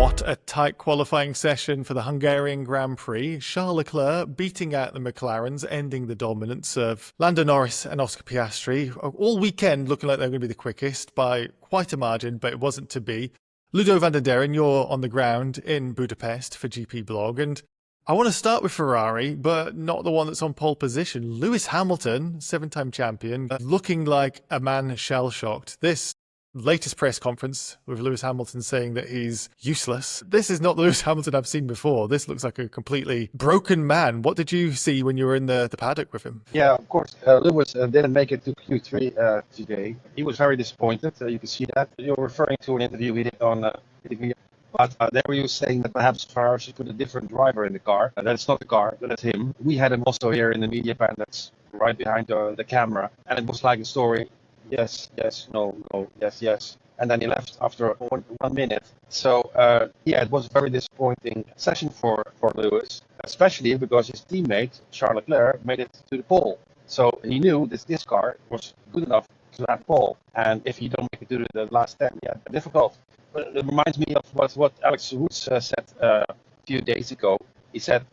What a tight qualifying session for the Hungarian Grand Prix. Charles Leclerc beating out the McLarens, ending the dominance of Lando Norris and Oscar Piastri. All weekend looking like they're going to be the quickest by quite a margin, but it wasn't to be. Ludo Van Denderen, you're on the ground in Budapest for GPblog, and I want to start with Ferrari, but not the one that's on pole position. Lewis Hamilton, 7-time champion, looking like a man shell-shocked. This latest press conference with Lewis Hamilton saying that he's useless. This is not the Lewis Hamilton I've seen before. This looks like a completely broken man. What did you see when you were in the paddock with him? Yeah, of course. Lewis didn't make it to Q3 today. He was very disappointed. You can see that. You're referring to an interview we did on but there he was saying that perhaps Ferrari should put a different driver in the car. That's not the car, that's him. We had him also here in the media pan that's right behind the camera. And it was like a story. Yes, yes, no, no, yes, yes. And then he left after 1 minute. So, yeah, it was a very disappointing session for Lewis, especially because his teammate, Charles Leclerc, made it to the pole. So he knew that this car was good enough to have pole. And if you don't make it to the last 10, yeah, difficult. But it reminds me of what Alex Woods said a few days ago. He said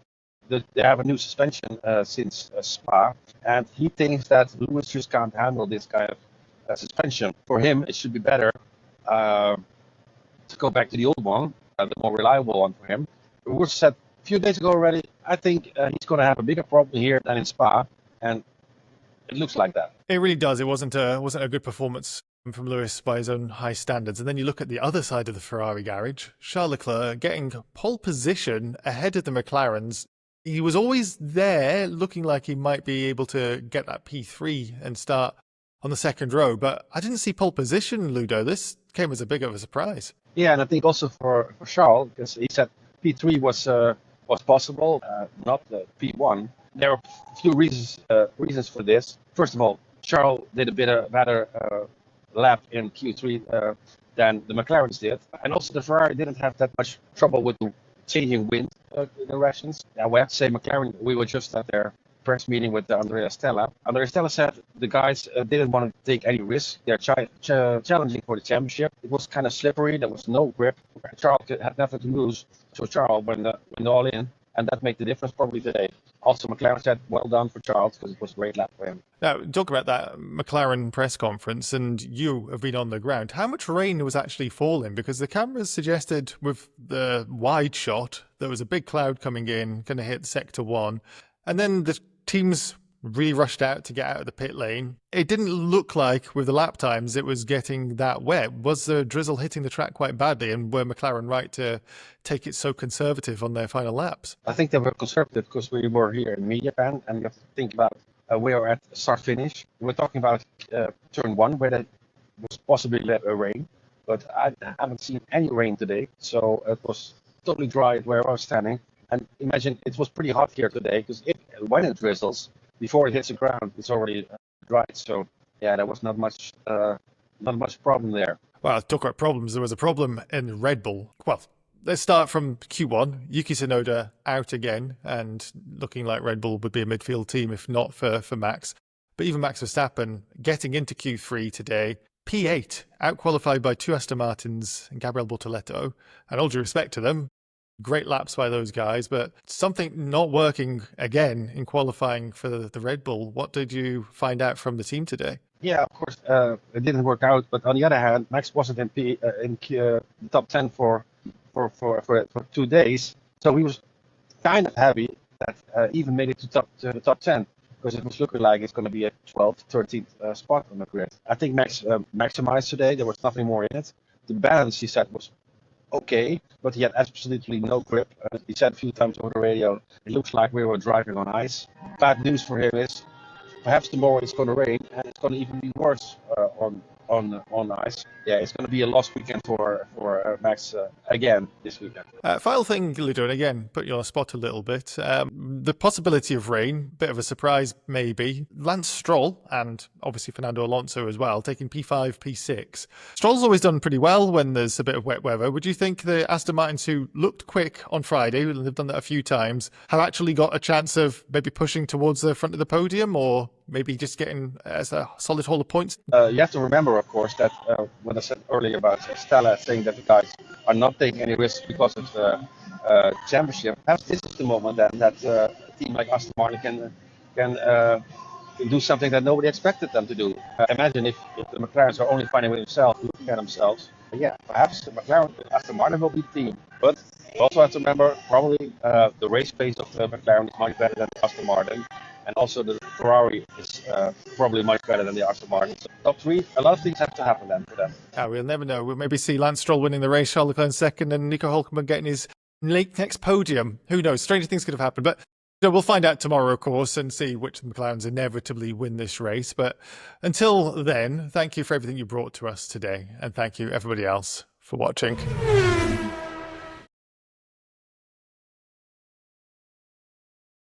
that they have a new suspension since Spa, and he thinks that Lewis just can't handle this kind of suspension. For him, it should be better to go back to the old one, the more reliable one for him. It was said a few days ago already. I think he's going to have a bigger problem here than in Spa, and it looks like that. It really does. It wasn't a good performance from Lewis by his own high standards. And then you look at the other side of the Ferrari garage, Charles Leclerc getting pole position ahead of the McLarens. He was always there, looking like he might be able to get that P3 and start on the second row, but I didn't see pole position, Ludo. This came as a big of a surprise. Yeah, and I think also for Charles, because he said P3 was possible, not P1. There are a few reasons for this. First of all, Charles did a bit better lap in Q3 than the McLarens did, and also the Ferrari didn't have that much trouble with the changing wind directions. Now we have to say McLaren, we were just at their press meeting with Andrea Stella. Andrea Stella said the guys didn't want to take any risk. They're challenging for the championship. It was kind of slippery. There was no grip. Charles had nothing to lose. So Charles went all in, and that made the difference probably today. Also, McLaren said, well done for Charles, because it was a great lap for him. Now, talk about that McLaren press conference, and you have been on the ground. How much rain was actually falling? Because the cameras suggested with the wide shot, there was a big cloud coming in, going to hit sector 1. And then the teams really rushed out to get out of the pit lane. It didn't look like, with the lap times, it was getting that wet. Was the drizzle hitting the track quite badly, and were McLaren right to take it so conservative on their final laps? I think they were conservative because we were here in media pan, and you have to think about we are at start-finish. We're talking about turn 1, where there was possibly rain, but I haven't seen any rain today, so it was totally dry where I was standing. And imagine it was pretty hot here today, because when it drizzles, before it hits the ground, it's already dried. So yeah, there was not much problem there. Well, talk about problems. There was a problem in Red Bull. Well, let's start from Q1. Yuki Tsunoda out again, and looking like Red Bull would be a midfield team if not for Max. But even Max Verstappen getting into Q3 today, P8, out-qualified by 2 Aston Martins and Gabriel Bortoleto. And all due respect to them, great laps by those guys, but something not working again in qualifying for the Red Bull. What did you find out from the team today? Yeah, of course, it didn't work out. But on the other hand, Max wasn't in the top 10 for 2 days, so he was kind of happy that even made it to the top 10, because it was looking like it's going to be a 12th, 13th spot on the grid. I think Max maximized today. There was nothing more in it. The balance, he said, was okay, but he had absolutely no grip. He said a few times over the radio, it looks like we were driving on ice. Bad news for him is perhaps tomorrow it's going to rain, and it's going to even be worse on ice. Yeah, it's going to be a lost weekend for Max again this weekend. Final thing, Ludo, and again, put you on the spot a little bit. The possibility of rain, bit of a surprise maybe. Lance Stroll, and obviously Fernando Alonso as well, taking P5, P6. Stroll's always done pretty well when there's a bit of wet weather. Would you think the Aston Martins, who looked quick on Friday, they've done that a few times, have actually got a chance of maybe pushing towards the front of the podium, or maybe just getting as a solid haul of points? You have to remember, of course, that what I said earlier about Stella saying that the guys are not taking any risks because of the championship. Perhaps this is the moment then that a team like Aston Martin can do something that nobody expected them to do. Imagine if the McLarens are only finding with themselves, looking at themselves. Yeah, perhaps the McLaren, Aston Martin will be the team. But you also have to remember, probably the race pace of the McLaren is much better than the Aston Martin. And also the Ferrari is probably much better than the Aston Martin. So top three, a lot of things have to happen then for them. We'll never know. We'll maybe see Lance Stroll winning the race, Charles Leclerc in second, and Nico Hulkenberg getting his next podium. Who knows? Stranger things could have happened. But we'll find out tomorrow, of course, and see which McLarens inevitably win this race. But until then, thank you for everything you brought to us today. And thank you, everybody else, for watching.